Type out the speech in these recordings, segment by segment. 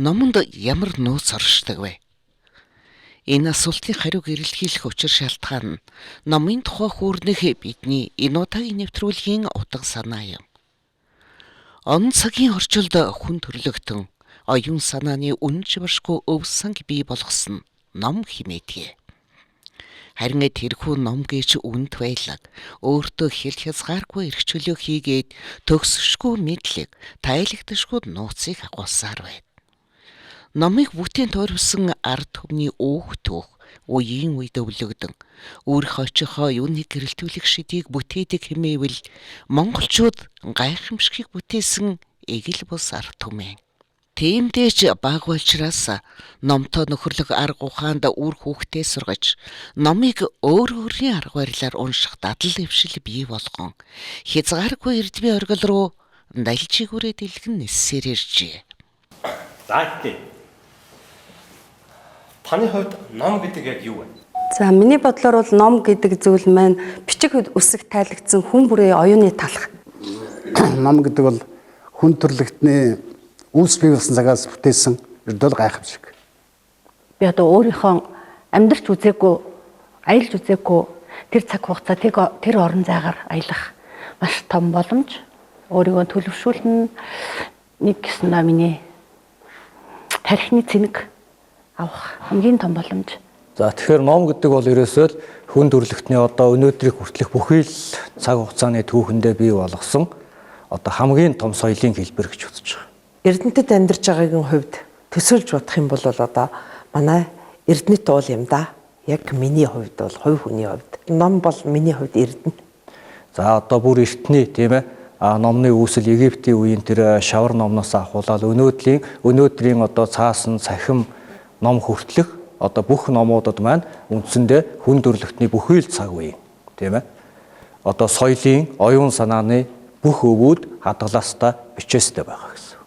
номонд ямар нууц оршдог вэ? Энэ асуултын хариуг эрэлхийлэх учир шалтгаан нь номын тухай хүүрнэх бидний энэ удаагийн нэвтрүүлгийн утга санаа юм. Он цагийн орчилд хүн төрлөختөн оюун санааны үнэн чившгүй өв санг бий болгосон ном хэмээдэг. Харин тэрхүү ном гэж үнд байлаг өөртөө хэл хязгааргүй эрх чөлөө хийгээд төгсөшгүй мэдлэг, тайлагдшгүй нууцыг агуулсаар байна. Номыг бүтээн тойрвсон ард түмний өөх түүх үеийн үед өвлөгдөн өөрийнхөө очихоо юуныг гэрэлтүүлэх шидийг бүтээдэг хэмээвэл монголчууд гайхамшигыг бүтээсэн эгэл бус ард түмэн. Тиймдээч баг болчраас номтой нөхөрлөх арга ухаанд үр хүүхдээ сургаж номыг өөр өөрийн арга барилаар унших дадал дэвшил бий болгон хязгааргүй эрдмийн оргил руу далжигүрээ дэлгэн ниссээр иржээ. Таны хувьд ном гэдэг яг юу вэ? За миний бодлоор бол ном гэдэг зүйл маань бичиг үсэг тайлагдсан хүн бүрийн оюуны талх. Ном гэдэг бол хүн төрлөختний үүс бий болсон цагаас бүтээсэн ердөө гайхамшиг. Би одоо өөрийнхөө амьдрч үзээгүй, аялж үзээгүй тэр цаг хугацаа тэр орон зайгаар аялах маш том боломж. Өөрийгөө төлөвшүүлнэ. Нэг гэсэн миний тархины цэнэг авах хамгийн том боломж. За тэгэхээр ном гэдэг бол ерөөсөө л хүн төрлөختний одоо өнөөдрийг хүртэлх бүхий л цаг хугацааны түүхэндээ бий болгосон одоо хамгийн том соёлын хэлбэр гэж үзэж байгаа. Эрдэнэтэд амьдарч байгаагийн хувьд төсөөлж бодох юм бол одоо манай эрдэнэт уул юм да. Яг миний хувьд бол хувь хүний хувьд ном бол миний хувьд эрдэнэ. За одоо бүр эртний тийм ээ номны үүсэл Египтийн үеийн тэр шавар номноос ахуулаад өнөөдрийн одоо цаасан цахим ном хүртэлх одоо бүх номуудад маань үндсэндээ хүн төрлөختний бүхий л цаг үе тийм ээ. Одоо соёлын, оюун санааны бүх өвүүд хадгалаастай бичээстэй байгаа гэсэн.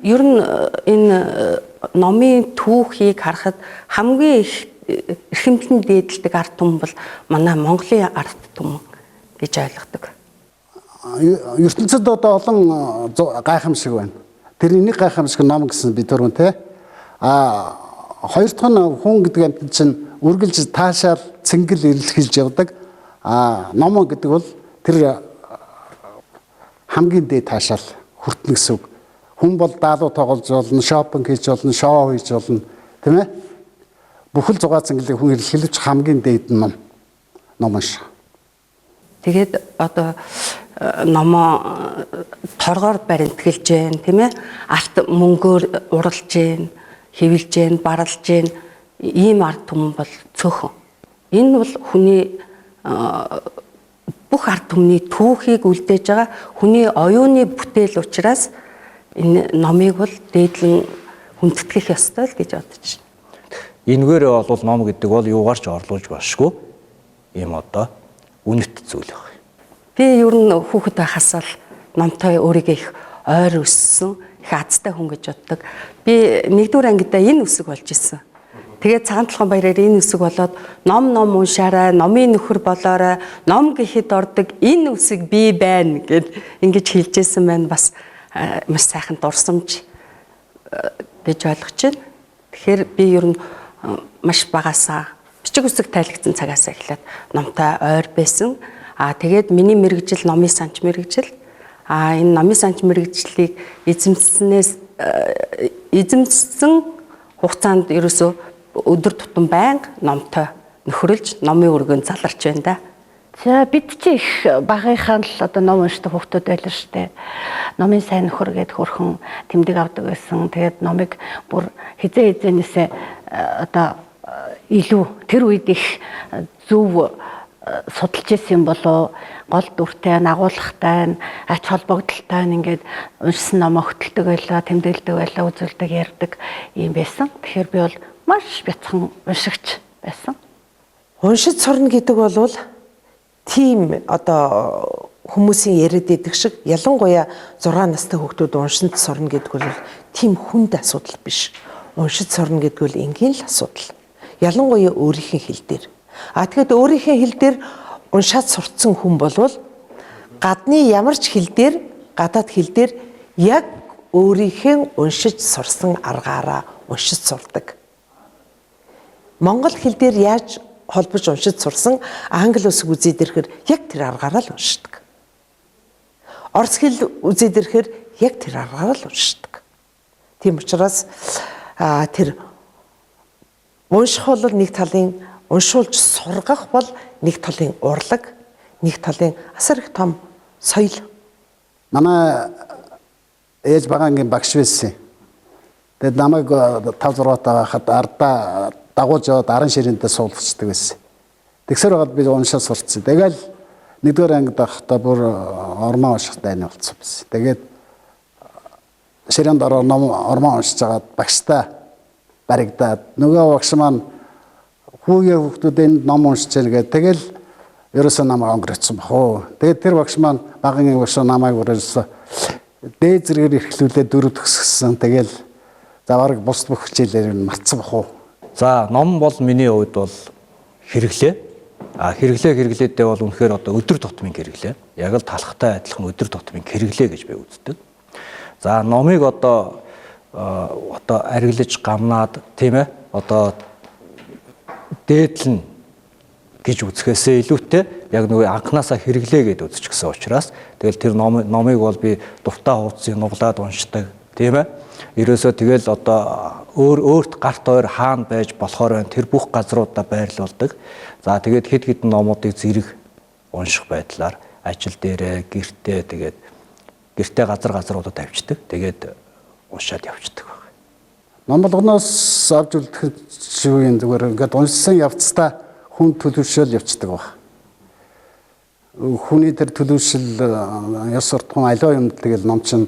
Ер нь энэ номын түүхийг харахад хамгийн их эрхэмлэн дээдэлдэг ард түмэн бол манай Монголын ард түмэн гэж ойлгодог. ертөнцид одоо олон гайхамшиг байна. Тэр энийг гайхамшиг ном гэсэн би түрүүн те. Хоёр дахь нь хүн гэдэг амьтад чинь үргэлж таашаал цэнгэл ирэлхийлж явдаг. Ном гэдэг бол тэр хамгийн дээд таашаал хүртэнэ гэсэн үг. Хүн бол даалуу тоглож болно, шопинг хийж болно, шоу хийж болно, тийм ээ? Бүхэл зугаа цэнгэлийг хүн ирэлхийлж хамгийн дээд ном ш. Тэгээд одоо номоо торгоор баримтгэлж जैन тийм ээ? Арт мөнгөөр уралж जैन, хэвлж जैन, барлж जैन ийм ард түмэн бол цөөхөн. Энэ бол хүний бүх ард түмний түүхийг үлдээж байгаа хүний оюуны бүтээл учраас энэ номыг бол дээдлэн хүндэтгэх ёстой л гэж бодож байна. Энэгээр бол ном гэдэг бол юугаар ч орлуулж башгүй ийм одоо үнэт зүйл байна. Би ер нь хүүхэд байхаас л номтой өөрийгөө их ойр өссөн, их азтай хүн гэж боддог. Би 1-р ангидаа энэ үсэг болж исэн. Тэгээд цагаан толгойн баяраар энэ үсэг болоод ном уншаарай, номын нөхөр болоорой, ном гэхэд ордог энэ үсэг би байна гэд ингэж хэлжсэн байна. Бас маш сайхан дурсамж гэж ойлгож байна. Тэгэхээр би ер нь маш багасаа бичиг үсэг тайлгдсан цагаас эхлээд номтой ойр байсан. Тэгээд миний мэрэгжил номын санч мэрэгжил. Энэ номын санч мэрэгжлийг эзэмсэн хугацаанд ерөөсөө өдөр тутам байнга номтой нөхрөлж номын өргөнд заларч байна да. За бид чи их багынхаа л одоо ном уншдаг хүүхдүүд байлаа штэ. Номын сайн нөхөр гээд хөрхөн тэмдэг авдаг байсан. Тэгээд номыг бүр хизээ одоо илүү тэр үед их зөв судалж ирсэн болоо гол дүртэй, агуулгатай, ач холбогдолтой ингээд уншсан номоо хөтэлдэг байлаа, тэмдэглэдэг байлаа, үзүүлдэг, ярьдаг юм байсан. Тэгэхээр би бол маш бяцхан уншигч байсан. Уншиж сурна гэдэг бол тийм одоо хүмүүсийн яриад идэг шиг ялангуяа 6 настай хүүхдүүд уншиж сурна гэдэг бол тийм хүнд асуудал биш. Уншиж сурна гэдэг бол энгийн л асуудал. Ялангуяа өөрийнхөө хэл дээр. Тэгэхээр өөрийнхөө хэл дээр уншаад сурцсан хүн болвол гадны ямар ч хэл дээр, гадаад хэл дээр яг өөрийнхөө уншиж сурсан аргаараа уншиж сурдаг. Монгол хэл дээр яаж холбож уншиж сурсан англи үсэг үзээд ирэхээр яг тэр аргаараа л уншдаг. Орос хэл үзээд ирэхээр яг тэр аргаараа л уншдаг. Тийм учраас тэр унших бол нэг талын уншуулж сургах бол нэг талын урлаг, нэг талын асар их том соёл. Манай ээж багаангийн багш байсан. Тэгээд намайг 5-6 таа байхад ардаа дагуулж яваад арын ширээндээ суулгачдаг байсан. Тэгсэр байгаад би уншаа сурцсан. Тэгэл нэгдүгээр ангид байхдаа бүр ормоо унших дайны болцсон байсан. Тэгээд ширээнд ороо ном ормоо уншиж байгаад багштай баригдаад нөгөө багш маань хүүгээ хүүхдүүдэнд ном уншиж байгаа гэдэг. Тэгэл ерөөсөө намайг онгорцсон бахoo. Тэгээд тэр багш маань багаангийн багш намайг ерөөсөө дээд зэрэгээр эрхлүүлээд 4 төгсгсөн. Тэгэл заварг бус бүх хичээлээр мартсан бахoo. За ном бол миний хувьд бол хэрэглээ. Хэрэглээдээ бол үнэхээр одоо өдөр тутмын хэрэглээ. Яг л талхтай адилхан өдөр тутмын хэрэглээ гэж би үздэг. За номыг одоо арилж гамнаад тийм ээ одоо дээдлэн гэж үзэхээсээ илүүтэй яг нөгөө анханасаа хэрэглээ гэдээ үзчихсэн учраас тэгэл тэр номыг бол би дуртай хуудсыг нуглаад уншдаг тийм ээ. Ерөөсөө тэгэл одоо өөрт гарт ойр хаана байж болохоор байна тэр бүх газруудаа байрлуулдаг. За тэгээд хэд хэдэн номуудыг зэрэг унших байдлаар ажил дээрээ гэртээ газруудад тавьчихдаг. Тэгээд уншаад явчихдаг баг. Ном болгоноос авч үлдэх үеийн зүгээр ингээд уншсан явцдаа хүн төлөвшөөл явцдаг баг. Хүний тэр төлөвшөл ёс суртахуун аливаа юмд тэгэл ном чинь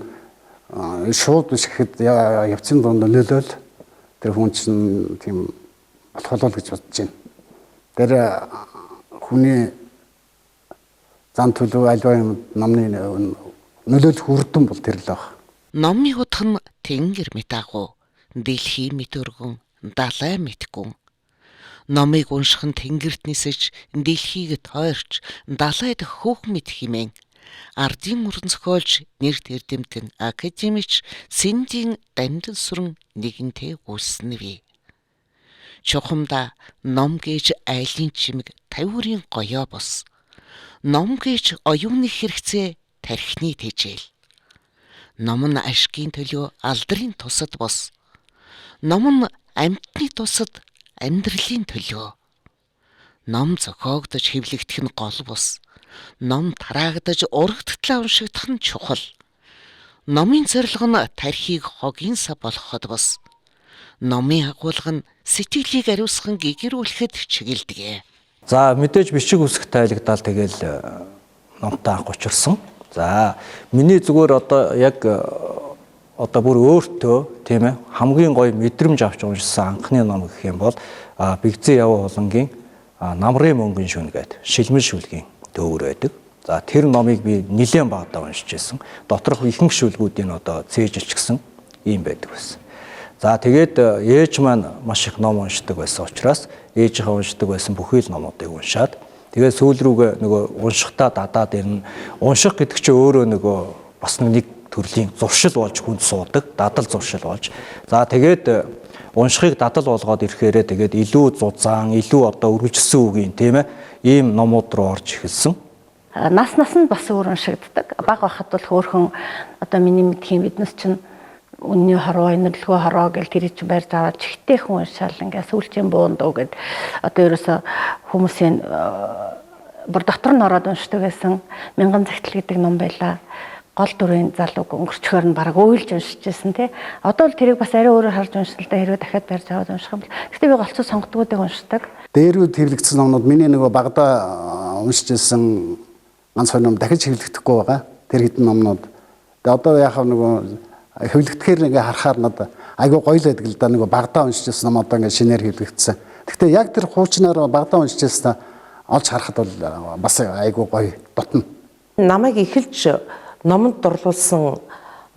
шууд биш гэхэд явцын донд нөлөөл тэр хүн чинь тийм болох болов гэж бодож байна. Тэр хүний зан төлөв аливаа юм номны нөлөөлөх үрдэн бол тэр л баг. Номын утга нь тэнгэр мэт агуу, дэлхий мэт өргөн, далай мэт гүн. Номыг унших нь тэнгэрт нисэж, дэлхийг тойрч, далайд хөөх мэт химэн. Ардын мөрөн зохиолж нэрт эрдэмтэн академич Сэндийн дамжин сүрэн нэгэнтэй гүйснэвэ. Чухамда ном гэж айлын чимэг тавиурын гоёо бос. Ном гэж оюуны хэрэгцээ тархины тэжээл. Ном нь ашгийн төлөө алдрын тусад бос. Ном нь амьтны тусад амьдралын төлөө. Ном зохиогдож хэвлэгдэх нь гол бус. Ном тараагдаж урагттлаа уншигдах нь чухал. Номын зорилго нь тархийг хогийн сав болгоход бус. Номын агуулга нь сэтгэлийг ариусган гэгэрүүлэхэд чиглэдэг. За мэдээж бичиг үсэг тайлагдал тэгэл номтой анх учирсан. За миний зүгээр одоо яг одоо бүр өөртөө тийм ээ хамгийн гоё мэдрэмж авч уншсан анхны ном гэх юм бол Бигзээ Яваа Улангийн Намрын мөнгөн шүн гэдэг шилмэн шүлгийн төвөр байдаг. За тэр номыг би нэлээд багтаа уншиж байсан. Доторх ихэнх шүлгүүдийн одоо цээжилчихсэн юм байдаг байсан. За тэгээд ээж маань маш их ном уншдаг байсан учраас ээжийнхээ уншдаг байсан бүхий л номуудыг уншаад тэгээд сүүл рүүгээ нөгөө уншихтаа дадаад ирнэ. Унших гэдэг чинь өөрөө нөгөө бас нэг төрлийн зуршил болж хүнд суудаг, дадал зуршил болж. За тэгээд уншихыг дадал болгоод ирэхээрээ тэгээд илүү зузаан, илүү одоо үргэлжилсэн үгийн тийм ээ ийм номууд руу орж эхэлсэн. Нас нь бас өөр уншигддаг. Бага байхад бол хөөхөн одоо миний мэдхийн биднес чинь үнний хороо, энэрлэгөө хороо гэл тэр чинь барьж аваад чихтэй хүн уншаал ингээ сүүлчийн буунд уу гэд одоо ерөөсө хүмүүсийн бүр дотор нь ороод уншдаг байсан мянган загтал гэдэг ном байлаа. Гол дүрийн залууг өнгөрчхөөр нь бараг уйлж уншиж байсан тий. Одоо л тэрийг бас арай өөрөөр харж уншсан л да хэрвээ дахиад барьж аваад унших юм бол. Гэхдээ би голцоо сонгодгуудыг уншдаг. Дээрүүд хэвлэгдсэн номнууд миний нөгөө багада уншиж байсан ганц хоёр ном дахиж хэвлэгдэхгүй байгаа. Тэр хэдэн номнууд. Тэгээ одоо яхав нөгөө хэвлэгдэхээр ингээ харахаар надад айгүй гоё л байдаг л да нөгөө багада уншиж байсан ном одоо ингээ шинээр хэвлэгдсэн. Гэхдээ яг тэр хуучнаар багада уншиж байсан олж харахад бол бас айгүй гоё дотно. Намайг эхэлж номонд дурлуулсан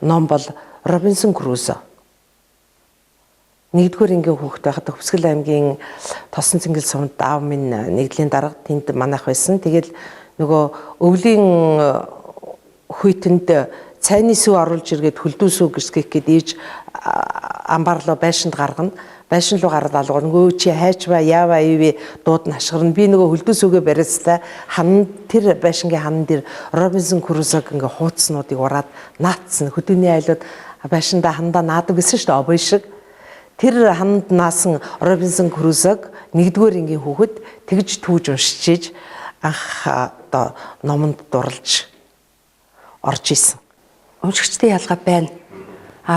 ном бол Робинсон Крузо. Нэгдүгээр ангийн хүүхэд байхад Хөвсгөл аймгийн Тосон цэнгэл сумд аав минь нэгдлийн дарга тэнд манайх байсан. Тэгэл нөгөө өвлийн хүйтэнд цайны сүв оруулж иргээд хөлдөө сүв гисгэх гээд ээж амбарлоо байшинд гаргана. Байшин руу гараад алгана. Нөгөө чи хайч ба яава ивэ дууд нашгарна. Би нөгөө хөлдөө сүгээ барьцтай тэр байшингийн хан дээр Робинсон Крузог ингээ хуудснуудыг ураад наацсан. Хөдөөний айлууд байшиндаа хандаа наадаг гэсэн шүү дээ обой шиг. Тэр ханд наасан Робинсон Крузог 1-р ангийн хүүхэд тэгж түүж уншиж анх одоо номонд дурлж орж исэн. Уншигчдын ялгаа байна.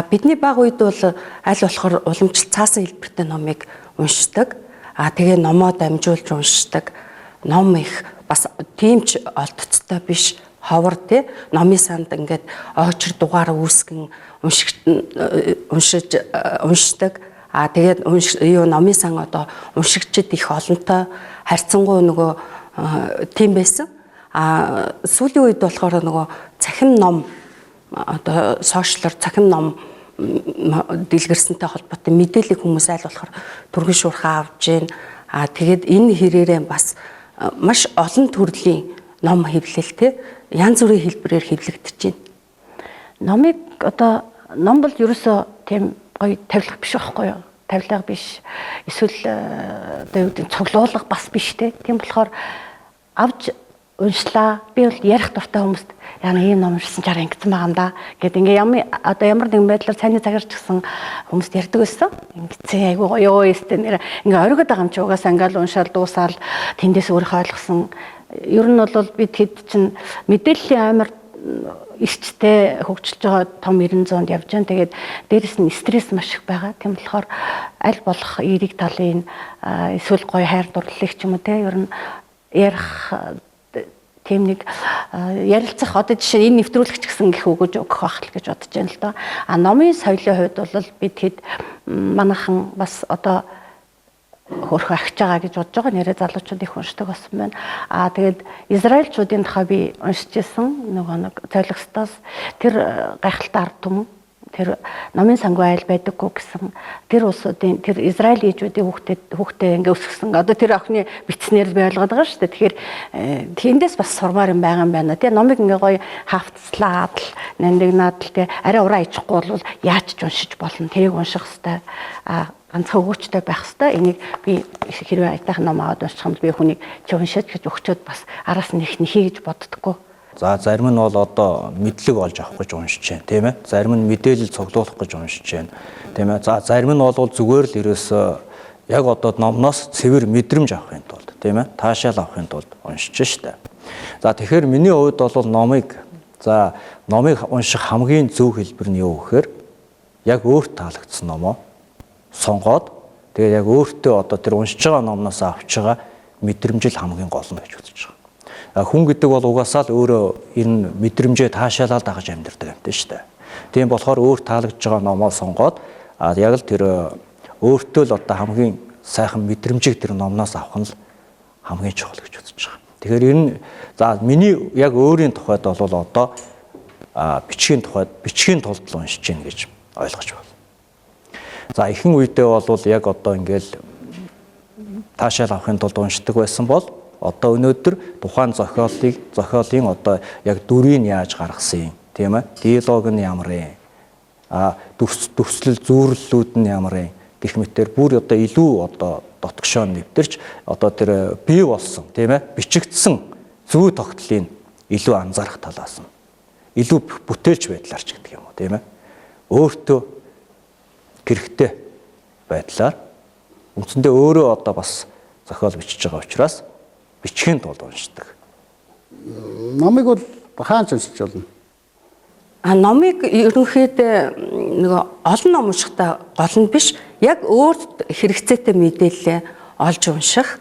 Бидний баг үед бол аль болохоор уламжлалт цаасан хэлбэртэй номыг уншдаг. Тэгээ номоо дамжуулж уншдаг. Ном их бас тиймч олдцтой биш. Ховор тий номын санд ингээд очир дугаар үүсгэн уншдаг. Тэгээд номын сан одоо уншигчид их олонтой харьцангуй нөгөө тийм байсан. Сүүлийн үед болохоор нөгөө цахим ном одоо сошиалор цахим ном дэлгэрсэнтэй холбоотой мэдээлэл хүмүүс айл болохоор түргэн шуурхаа авж гин. Тэгээд энэ хэрээрээ бас маш олон төрлийн ном хэвлэлтэй янз бүрийн хэлбэрээр хэвлэгдэж байна. Номыг одоо ном бол ерөөсөө тийм гоё тавилга биш байхгүй юу? Тавилга биш. Эсвэл одоо юу гэдэг цуглуулга бас биш те. Тийм болохоор авч уншлаа. Би бол ярих дуртай хүмүүст яа ийм ном уншсан чараа ингэсэн байгаа юм да гэд ингээ ямар нэгэн байдлаар цайны цагаар ч гэсэн хүмүүст ярьдаг байсан. Ингэсэн айгуу гоё өстэй нэр ингээ оргиод байгаа юм чи угаасаа ингээл уншаал дуусаал тэндээс өөрийнхөө ойлгосон. Ер нь бол бид хэд чинь мэдээллийн амар эрчтэй хөгжилж байгаа том 900-д явж байгаа. Тэгээд дээрэс нь стресс маш их байгаа. Тийм болохоор аль болох эерэг талын эсвэл гоё хайр дурлалыг ч юм уу те ер нь ярих тийм нэг ярилцах одоо жишээ энэ нэвтрүүлэгч гэсэн их өгөх байх л гэж бодож байна л доо. Номын соёлын хувьд бол бид хэд манайхан бас одоо хөрх ахиж байгаа гэж бодож байгаа нэрээ залуучууд их уншдаг болсон байна. Тэгээд израильчуудын тухай би уншиж ирсэн нөгөө нэг цойлогстоос тэр гайхалтай ард түмэн тэр номын сангүй айл байдаггүй гэсэн тэр улсуудын тэр израиличүүдийн хүүхдээ ингээ өсгсөн. Одоо тэр охины бичснээр би ойлгоод байгаа шүү дээ. Тэгэхээр тэндээс бас сурмаар юм байгаа юм байна. Тэгээ номыг ингээ гоё хавцлаад л нандинаад л тэгээ арай ураа ичихгүй бол яаж ч уншиж болно. Тэрийг унших хэвээр ганцхан өгөөчтэй байх хэвээр. Энийг би хэрвээ айтайхан ном аваад унших юм би хүнийг чи уншиж гэж өгчөөд бас араас нь их нэхий гэж боддоггүй. За зарим нь бол одоо мэдлэг олж авах гэж уншиж байна, тийм ээ. Зарим нь мэдээлэл цуглуулах гэж уншиж байна, тийм ээ. За зарим нь бол зүгээр л ерөөсөө яг одоо номноос цэвэр мэдрэмж авахын тулд, тийм ээ. Таашаал авахын тулд уншиж штэ. За тэгэхээр миний хувьд бол номыг унших хамгийн зөв хэлбэр нь юу гэхээр яг өөрт таалагдсан номоо сонгоод тэгээд яг өөртөө одоо тэр уншиж байгаа номноос авч байгаа мэдрэмж л хамгийн гол нь гэж үзэж байгаа. Хүн гэдэг бол угаасаа л өөрөө энэ мэдрэмжээ таашаалаад дагаж амьдардаг юм тийм шүү дээ. Тийм болохоор өөр таалагдж байгаа номоо сонгоод яг л тэр өөртөө л одоо хамгийн сайхан мэдрэмжийг тэр номноос авах нь л хамгийн чухал гэж үзэж байгаа. Тэгэхээр энэ миний яг өөрийн тухайд бол одоо бичгийн тулд л уншиж гин гэж ойлгож байна. За ихэнх үедээ бол яг одоо ингээл таашаал авахын тулд уншдаг байсан бол одоо өнөөдөр тухайн зохиолын одоо яг дүрийг яаж гаргасан юм тийм ээ диалог нь ямар юм төвслэл зүйрлэлүүд нь ямар юм гэх мэтээр бүр одоо илүү одоо дотгошоо нэвтэрч одоо тэр бий болсон тийм ээ бичигдсэн зүй тогтлыг илүү анзаарах талаас нь илүү бүтээлч байдлаарч гэдэг юм уу тийм ээ өөртөө хэрэгтэй байдлаар үндсэндээ өөрөө одоо бас зохиол бичиж байгаа учраас бичгийн тулд уншдаг. Номыг бол хаанч уншиж болно? Номыг ерөнхийдөө нөгөө олон ном уншихтай гол нь биш, яг өөрт хэрэгцээтэй мэдээлэл олж унших.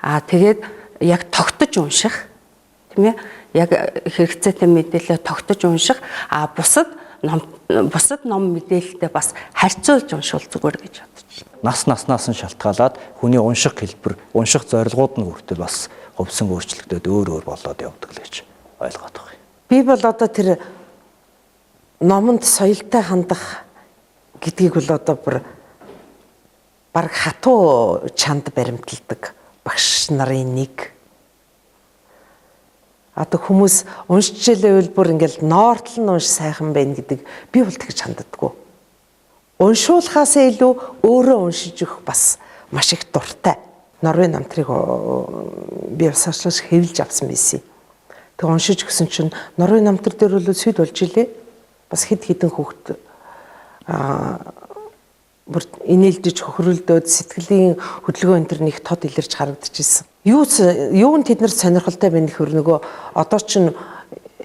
Тэгээд яг тогтож унших, тийм ээ? Яг хэрэгцээтэй мэдээлэл тогтож унших. Бусад ном мэдээлэлтэй бас харьцуулж уншвал зүгээр гэж бодож байна. Наснаас нь шалтгаалаад хүний унших хэлбэр, унших зорилгууд нь хүртэл бас хувьсан өөрчлөлтөд өөр болоод явдаг л гэж ойлгоод байгаа юм. Би бол одоо тэр номонд соёлтой хандах гэдгийг бол одоо баг хатуу чанд баримталдаг багш нарын нэг. Одоо хүмүүс уншчихлээ бүр ингээл ноортол нь унш сайхан байна гэдэг би бол тэгж ханддаггүй. Уншуулахаасаа илүү өөрөө уншиж өгөх бас маш их дуртай. Норвегийн намтрыг би усаачлаж хэвлж авсан байсан. Тэг уншиж гисэн чинь Норвегийн намтар дээр бол сэд болж илээ. Бас хэд хэдэн хүүхэд бүр инээлдэж хөхрөлдөөд сэтгэлийн хөдөлгөөн энэ төр нэг тод илэрч харагдчихсэн. Юунд тэд нар сонирхолтой байна гэхээр нөгөө одоо чинь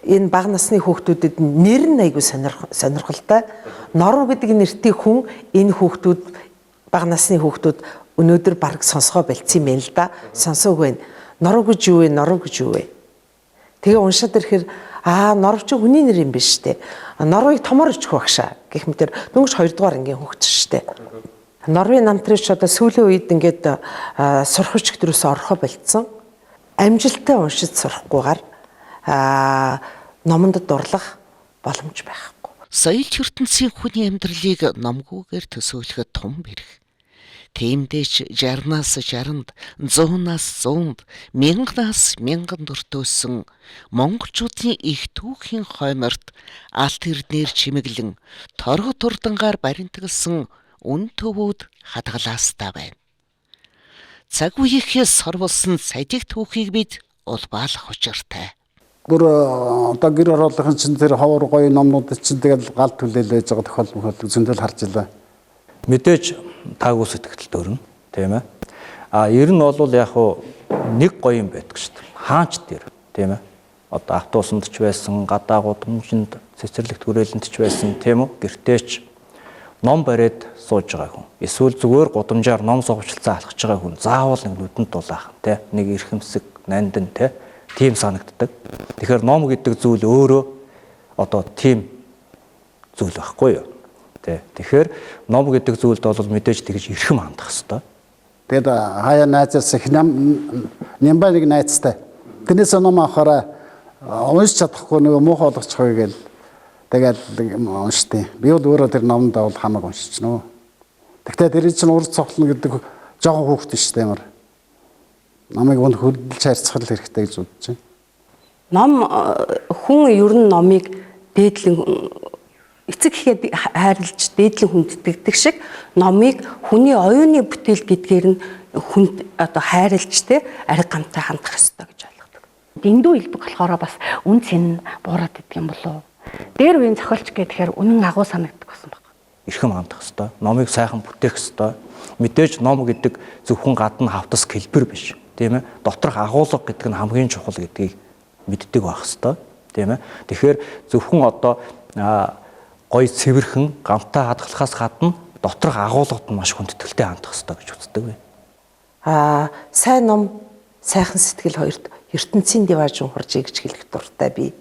энэ бага насны хүүхдүүдэд нэр нь айгүй сонирхолтой. Норв гэдэг нэртэй хүн энэ хүүхдүүд бага насны хүүхдүүд өнөөдөр баг сонсгоо болцсон юм байна л да. Сонсоогүй байна. Норв гэж юу вэ? Норв гэж юу вэ? Тэгээ уншаад ирэхээр Норв чи хүний нэр юм биш үү? Норвыг томор очих багшаа гэх мэтэр дөнгөж 2 дугаар ангийн хүүхэд шүү дээ. Норвегийн намтрич одоо сүүлийн үед ингээд сурах чигтрээс орохоо болцсон. Амжилттай уншиж сурахгүйгээр номонд дурлах боломж байхгүй. Соёл ертөнцийн хүний амьдралыг номгүйгээр төсөөлөхөд том бэрх. Тиймдээч 60-наас 60-нд, 100-наас 100-д, 1000-наас 1000 дөртөөсөн монголчуудын их түүхийн хойморт алт эрднэр чимэглэн торго турдангаар баримтгалсан үн төвүүд хадгалаастай байна. Цаг үеийнхээ сорволсон садиг түүхийг бид улбаалах учиртай. Бүр одоо гэр ороолгын чинь тэр ховор гоё номнууд чинь тэгэл гал түлээл байж байгаа тохиолдол зөндөл харж илаа. Мэдээж таагүй сэтгэлд өрнө, тийм ээ. Ер нь бол яг хуу нэг гоё юм байдаг шүү дээ. Хаанч дээр, тийм ээ. Одоо автобусанд ч байсан, гадаа гудамжинд цэцэрлэгт хүрээлэнд ч байсан, тийм үү? Гэртээч ном бариад сууж байгаа хүн. Эсвэл зүгээр гудамжаар ном сувчилцаа алхаж байгаа хүн заавал нэг нүдэнд дулаах, тийм. Нэг эрхэмсэг, нандин, тийм санагддаг. Тэгэхээр ном гэдэг зүйл өөрөө одоо тийм зүйл байхгүй юу? Тэгэхээр ном гэдэг зүйлд бол мэдээж тэгж эрхэм хандах хэрэгтэй. Тэгэд хаяа найзаас их нямбай нэг найзтай. Тэрнээс ном авахаараа уншиж чадахгүй нөгөө муухай болгочихгүй гээл. Тэгэл уншдیں۔ Би бол өөрөө тэр номд бол хамаг уншчихноо. Тэгтээ тэр чинь урд цогцолно гэдэг жоохон хүүхэд шүү дээ ямар. Намайг өнд хөдөлж харьцах хэрэгтэй гэж бодож байна. Ном хүн ер нь номыг дээдлэн эцэг ихэд хайрлаж дээдлэн хүндэтгдэг шиг номыг хүний оюуны бүтээл гэдгээр нь хүнд одоо хайрлаж ариг гамтай хандах ёстой гэж ойлгодог. Дэндүү илбэг болохоор бас үн цэн буураад идэх юм болов. Дээр үеийн зохиолч гэхээр үнэн агуу санагддаг байсан баг. Эрхэм хандах ёстой. Номыг сайхан бүтээх ёстой. Мэдээж ном гэдэг зөвхөн гадна хавтас хэлбэр биш. Тийм ээ. Доторх агуулга гэдэг нь хамгийн чухал гэдгийг мэддэг байх ёстой. Тийм ээ. Тэгэхээр зөвхөн одоо гоё цэвэрхэн гамтай хадгалахаас гадна доторх агуулгад нь маш хүндэтгэлтэй хандах хэрэгтэй гэж үздэг бай. Сайн ном, сайхан сэтгэл хоёрт ертөнцийн диваажин хуржээ гэж хэлэх дуртай би.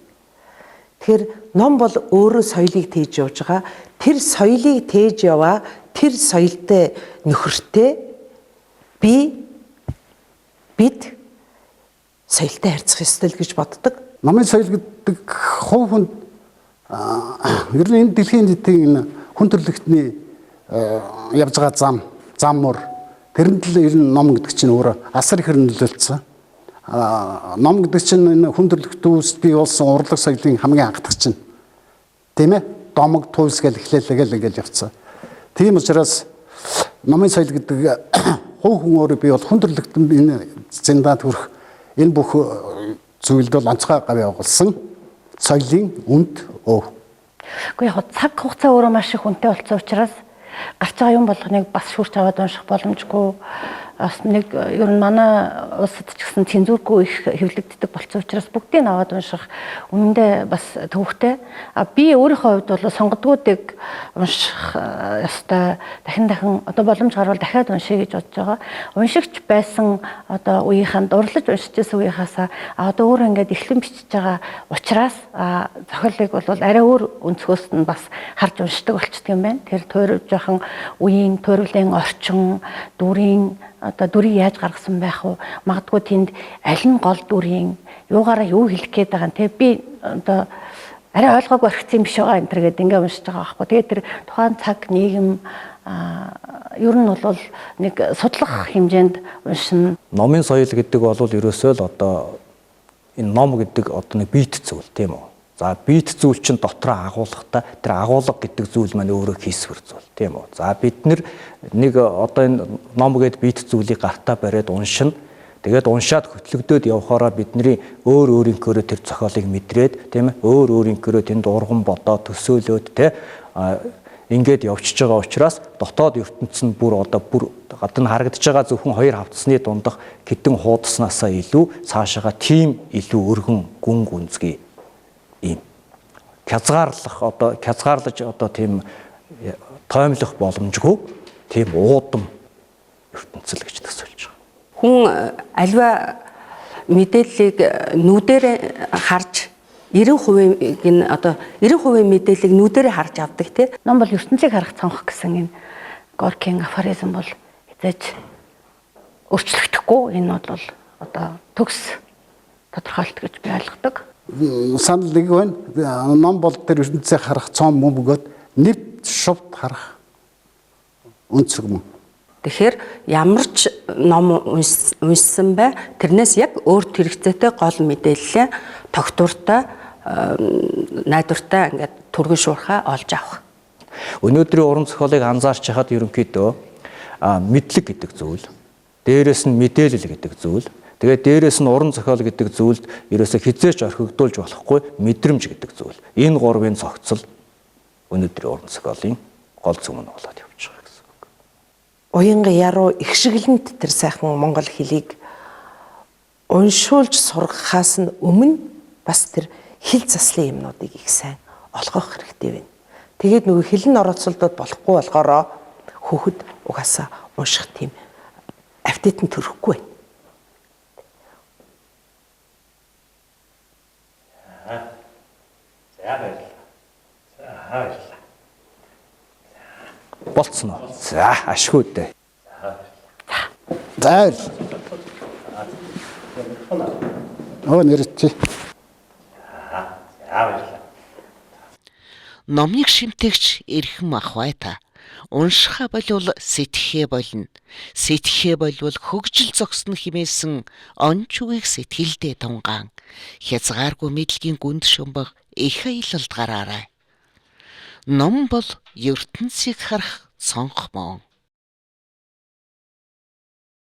Тэгэхээр ном бол өөрөө соёлыг тээж явж байгаа. Тэр соёлыг тээж яваа, тэр соёлтой нөхөртэй бид соёлтой харьцах ёстой л гэж боддог. Номын соёл гэдэг хувь хүнд ер нь энэ дэлхийн нийтийн хүн төрөлхтний явж байгаа зам мөр тэрэнд л ер нь ном гэдэг чинь өөрөө асар их нөлөөлсөн. Ном гэдэг чинь энэ хүн төрөлхтүүс бий болсон урлаг соёлын хамгийн анхдагч чинь. Тийм ээ? Домог туйлс гэл эхлээлээ ингээл явцсан. Тийм учраас номын соёл гэдэг хувь хүн өөрөө бий бол хүн төрөлхтөнд энэ зэндаанд хүрэх энэ бүх зүйлд бол онцгой гав явуулсан. Соёлын үнд өв. Гэхдээ яг цаг хугацаа өөрөө маш их үнэтэй болсон учраас гарч байгаа юм болгоныг бас шүүрч аваад унших боломжгүй. Бас нэг ер нь манай улсад ч гэсэн цензургүй их хэвлэгддэг болсон учраас бүгдийг аваад унших үнэндээ бас төвөгтэй. Би өөрийнхөө хувьд бол сонгодгуудыг унших ёстой. Дахин одоо боломж гарвал дахиад уншия гэж бодож байгаа. Уншигч байсан одоо үеийнхэн дурлаж уншиж байсан үеийнхаасаа одоо өөр ингээд эхлэн бичиж байгаа учраас зохиолыг бол арай өөр өнцгөөс нь бас харж уншдаг болчихдөг юм байна. Тэр жоохон үеийн төрөлийн орчин, дүрийн одоо дүрийг яаж гаргасан байх вэ? Магадгүй тэнд аль нь гол дүрийн юугаараа юу хэлэх гээд байгаа нь би одоо арай ойлгоогүй орхисон юм биш байгаа энэ төр гэдэг ингээ уншиж байгаа байхгүй. Тэгээд тэр тухайн цаг нийгэм ер нь бол нэг судлах хэмжээнд уншина. Номын соёл гэдэг бол ерөөсөө л одоо энэ ном гэдэг одоо нэг биет зүйл тийм үү. За биет зүйл чинь дотроо агуулгатай тэр агуулга гэдэг зүйл маань өөрөө хийсвэр зүйл тийм үү. За бид нэг одоо энэ ном гэдэг биет зүйлийг гартаа бариад уншина. Тэгээд уншаад хөтлөгдөөд явхаараа бидний өөр өөрийнхөө тэр зохиолыг мэдрээд тийм ээ өөр өөрийнхөө тэнд урган бодоо төсөөлөөд тийм ингээд явчихж байгаа учраас дотоод ертөнцийн нь бүр гадна харагдаж байгаа зөвхөн хоёр хавцсны дундах хідэн хуудаснасаа илүү цаашаага тийм илүү өргөн гүн гүнзгий ийм хязгаарлаж одоо тийм тоомлох боломжгүй тийм уудам ертөнцөл гэж төсөөлж байгаа. Хүн альва мэдээллийг нүдээр харж 90%-ийг нь одоо 90% мэдээллийг нүдээр харж авдаг тийм. Ном бол ертөнцийг харах цонх гэсэн энэ Горкийн афоризм бол хязгаарч өөрчлөгдөхгүй. Энэ бол одоо төгс тодорхойлт гэж би ойлгодог. Санал нэг байна. Ном бол тэр ертөнцийг харах цом мөн бөгөөд нэвт шувд харах өнцөг мөн. Тэгэхээр ямар ч ном уншсан бай тэрнээс яг өөрт хэрэгцээтэй гол мэдээлэл тогтвортой найдвартай ингээд түргэн шуурхаа олж авах. Өнөөдрийн уран зохиолыг анзаарч хахад ерөнхийдөө мэдлэг гэдэг зүйл, дээрээс нь мэдээлэл гэдэг зүйл, тэгээд дээрээс нь уран зохиол гэдэг зүйлд ерөөсө хизээч орхигдуулж болохгүй мэдрэмж гэдэг зүйл. Энэ гурвын цогцол өнөөдрийн уран зохиолын гол зүмэн болоод явж байгаа гэсэн үг. Уянга яруу их шиглэнт тэр сайхан монгол хэлийг уншуулж сургахаас нь өмнө бас тэр хэл заслын юмнуудыг их сайн олгох хэрэгтэй байна. Тэгээд нөгөө хэлн орооцолдод болохгүй болохоор хүүхэд угаасаа унших тийм автитан төрөхгүй байна. За баярлалаа. Болцсон уу? За ашгүй дээ. За нэрчээ. Номыг шимтэгч эрхэм ах бай та. Уншихаа болвол сэтгэхээ болно. Сэтгэхээ болвол хөгжил зогсно хэмээсэн онч үгийг сэтгэлдээ тунгаан. Хязгааргүй мэдлэгийн гүнд шумбаг их аялалд гараарай. Ном бол ертөнцийг харах цонх мөн.